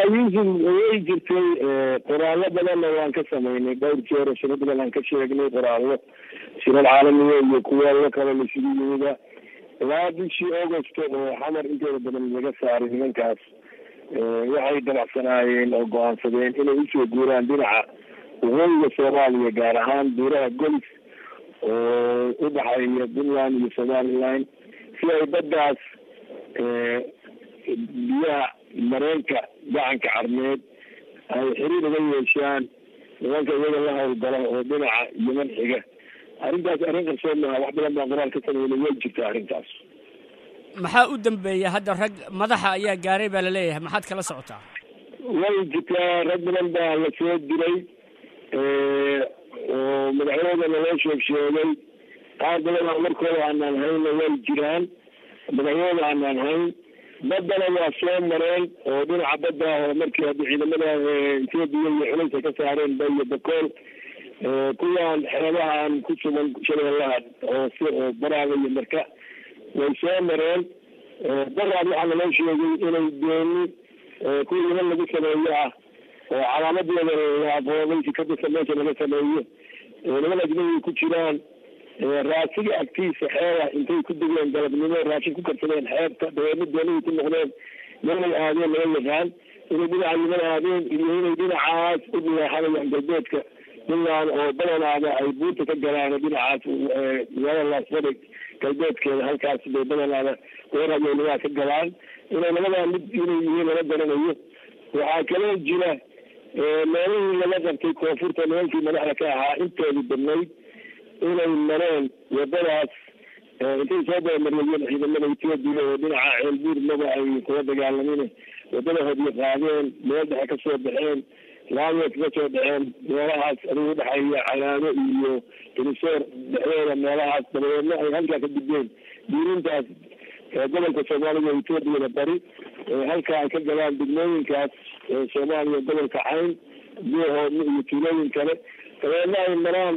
يوسف ويجرتي قرالة بدلنا وان كسميني دور جير شنو بدلنا كشيغني قرالة شنو العالمية يكون لك على السيدي لا بشي أوغست حمر انت بدنا نجا ساري من كاس waxay dalacsanaayeen oo go'aansadeen inay usoo guuraan dhinaca waqooyiga Soomaaliya gaar ahaan buuraha Golis oo u dhaxeeya Puntland iyo Somaliland si ay baddaas biyaha mareenka gacanka carmeed ay xiriir uga yeeshaan nimanka iyaga la howlgala oo dhinaca Yemen xiga arrintaas arrin qarsoon maaha wax badan baa qoraal ka sameeyay way jirtaa arrintaas maxaa u dambeeyay hadda rag madaxa ayaa gaaray baa la leeyahay maxaad kala socotaa way jirtaa rag badan baa la soo diray oo madaxweynaha loo sheegay qaar badan oo markooda aanan hayna way jiraan madaxweynaha aanan hayn badana waa soo mareen oo dhinaca badda oo markii hadda ciidamada Itoobiya iyo xulaysa ka saareen bayo bakool kuwaan xeebahan ku sugan shabeellaha oo baraaga iyo marka way soo mareen baraad waxaa loo sheegay inay dooni kuwa Yemen lagu sameeyo ah oo calaamadeeda la aqoonay shirkadda sameeyay laga sameeyo niman ajnabi ku jiraan raasiga agtiisa xeebaha intay ku degeen galabnimo raashin ku karsadeen xeebta doonida ku noqdeen meel aadeen laga yaqaan inay dhinaca Yemen aadeen iyo inay dhinacaas u dhinaxayaan galbeedka Puntland oo badanaada ay buurta ka galaan dhinacaas magaalada Laascaanood galbeedkeeda halkaas bay badanaada weerarada ka galaan inay labada mid inay yihiin laga garanayo waxaa kaloo jira meelihii laga qabtay koonfurta nimankii madaxda ka ahaa inteedii badnayd inay mareen wadadaas intay soo damariyeen ciidamada Itoobiya oo dhinaca ceelbuur maba ay kula dagaalameen wadada hodiyo qaadeen meel dhexe ka soo baxeen laamay ka soo dhaceen meelahaas adigu dhaxaya calaado iyo tirisoor dhexdeeda meelahaas dabeedna ay halkaa ka gudbeen diirintaas gobolka Soomaaliya iyo Itoobiya bari halkaa ay ka galaan degmooyinkaas Soomaaliya gobolka Cayn iyo tuulooyin kale dabeedna ay maraan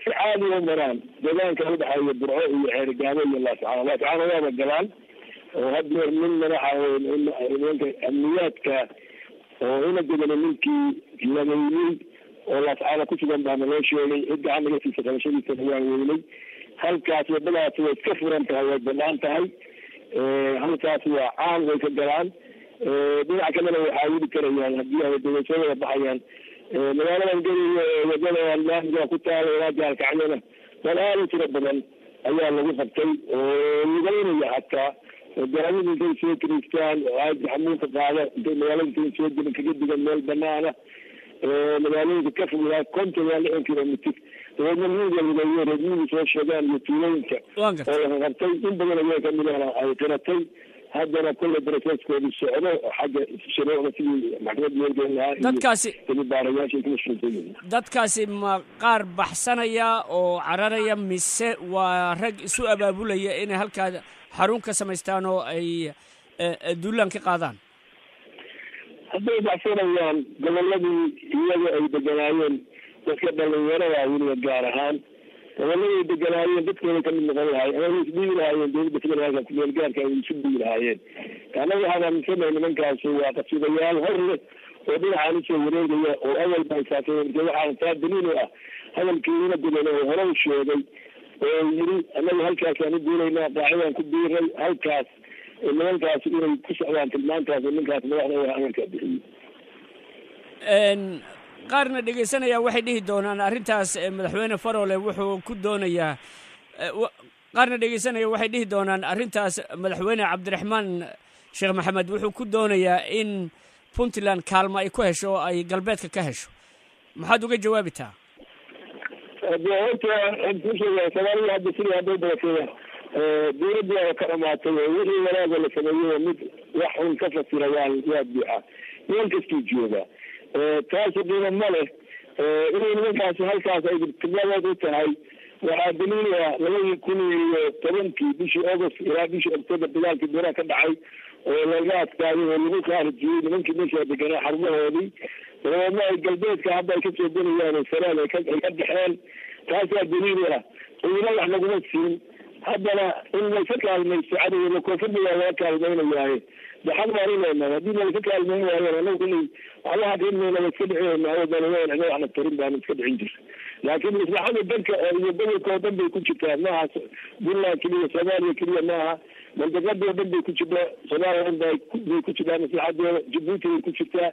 si caadi u maraan deegaanka u dhaxaya Burco iyo Ceergaabo iyo Laascaanood waa galaan oo hadda min madaxa nimanka amniyaadka oo ina degan ninkii lageeyay oo Laascaanood ku sugan baa loo sheegay cid gacan laga siisay qabashadiisa waa weynay halkaas wadadaas way iska furan tahay way banaan tahay halkaas waa caan way ka galaan dhinaca kalena waxaa wili karayaan haddii ay dowladda baxayaan magaaladan gariga wadada laamiga ku taala ilaa Gaalkacyana walaal tiro badan ayaa lagu qabtay oo lugaynaya hataa gaariga intay soo kiristaan ay xamuunka qaada intay magaalada intay soo gelin kaga digan meel banaana magaalada ka fogay konton kilomitir dabeedna midna reermiga soo sheegaan iyo tuulooyinka oo la qabtay in badan ayaa ka mid ah ay qiratay haddana kulle processkoodu socdo xagga shuruucda sidii maxkamadda dadkaasi ma qaar baxsanaya oo cararaya mise waa rag isu abaabulaya inay halkaa xarun ka samaystaan oo ay duulaan ka qaadaan hadday baxsanayaan gobolladii iyaga ay deganaayeen dadka dhalinyarada weliba gaar ahaan gobolladii deganaayeen dadkooda ka mid noqon lahay ama isdhiigi lahaayeen dowladda federaalka kumeel gaarka ay isu dhigi lahaayeen kaana waxaan aaminsanay nimankaasi waa qasidayaal hor leh oo dhinacaan usoo wareegaya oo awal bay saakeen waxaan taa daliil u ah hadalkii ina gudan oo hore u sheegay oo yiri anagu halkaasaan u guuraynaa qaacidaan ku biiray halkaas nimankaas inay ku socdaan tilmaantaas ninkaas madaxda hadalka bixiyey qaarna dhegeysanaya waxay dhihi doonaan arrintaas madaxweyne Farole wuxuu ku doonayaa qaarna dhegeysanaya waxay dhihi doonaan arrintaas madaxweyne Cabdiraxmaan Sheekh Maxamed wuxuu ku doonayaa in Puntland kaalmo ay ku hesho oo ay galbeedka ka hesho maxaad uga jawaabitaa dowladda ka dhamaatay wixii wanaagga la sameeyey mid wax un ka fasira waa buuxa meel kastuu jooga taas qiimo ma leh inay nimankaasi halkaas ay tibladood u tahay waxaa daliil ah 2010 bishii August ilaa bishii October dagaalkii buuraha ka dhacay oo laga adkaaday oo lagu khaarijiyey nimankii meesha deganaa xarumahoodii dabeedna ay galbeedka hadda ay kasoo gelayaan saraan ay ka dhexeen taasaa daliil ah ciidamo wax laguma siin haddana in laysa kaalmaysto cadowga koonfurta waa laga kaalmaynayahay waxaan maarinayna haddii laga kaalmeyn waayo anagu kulli waxaa qiimeeyna la iska dhiciyna wadanadeena anaga waxna tarin baan iska dhicin jirta laakiin maslaxada dalka iyo gobolka oo dhan bay ku jirtaa maaha Puntland keliya Soomaaliya keliya maaha mandaqada oo dhan bay ku jirtaa Soomaaliland bay ku jirtaa maslaxadeeda Djibouti bay ku jirtaa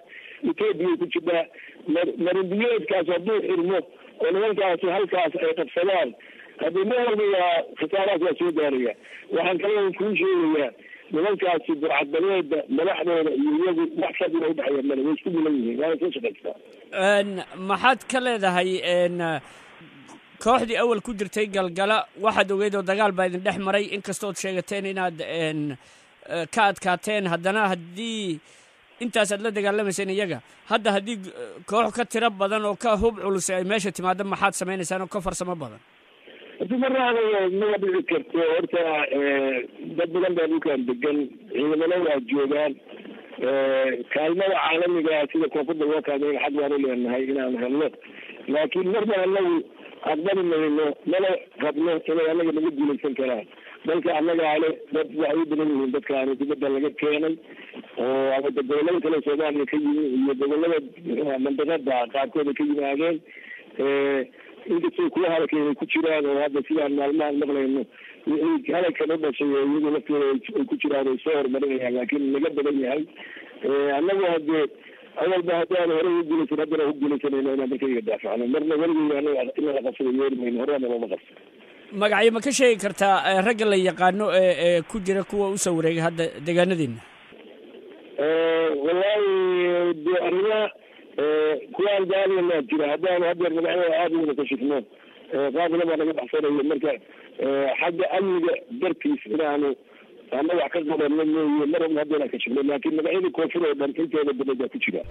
Ethiopia bay ku jirtaa marinbiyeedkaas hadduu xirmo oo nimankaasi halkaas ay qabsadaan haddii ma walba waa khasaarahaas waa soo gaaraya waxaan kaloo kuu sheegayaa nimankaasi burcadbadeeda madaxdooda iyo iyagu wax fadila udhexeeya male way isku milan yihiin waana soo shaqaystaa maxaad ka leedahay kooxdii awal ku jirtay galgala waxaad ogeyd oo dagaal baa idin dhex maray inkastood sheegateen inaad ka adkaateen haddana haddii intaas aad la dagaalamayseen iyaga hadda haddii koox ka tiro badan oo ka hub culus ay meesha timaado maxaad samaynaysaan oo ka farsamo badan horta marraada ma dhici karto horta dad badan baa dhulkan degan ciidamada waa joogaan kaalmada caalamiga sida koonfurta loo kaalmeeyo xag waan u leenahay inaan helno laakiin marba anagu aqbali mayno mana rabno inay anaga naga guulaysan karaan dalka annaga ale dad waxay u badan yihiin dadkaani dibadda laga keenay oo ama gobolada kale Soomaaliya ka yimi iyo gobolada mandaqada qaarkood ay ka yimaadeen inkastoo kuwa halkay ku jiraan oo hadda sidaan maalmahan maqlayno halkan u dhashay iyagu laftooda ay ku jiraan ay soo horumarinayaan laakiin naga badan yahay annagu haddee awalba haddaan hore u guulaysan haddana u guulaysanayno inaan dalkayga daafacno marna weligeyna anaga in la qabsado yeeri mayno horena looma qabsan magacyo ma ka sheegi kartaa ragga la yaqaano ee ku jira kuwa usoo wareegay hadda deegaanadiina wallaahi dee arrimaha kuwaan gaaliyanaa jira haddaan hadeer magacyada aada uuna ka shifno qaabila baa naga baxsanayo marka xagga amniga dartiis inaanu ama wax ka qabanno mooye mar walba haddeenaan ka shifno laakiin magacyada koonfur oo dhan intooda badan baa ku jira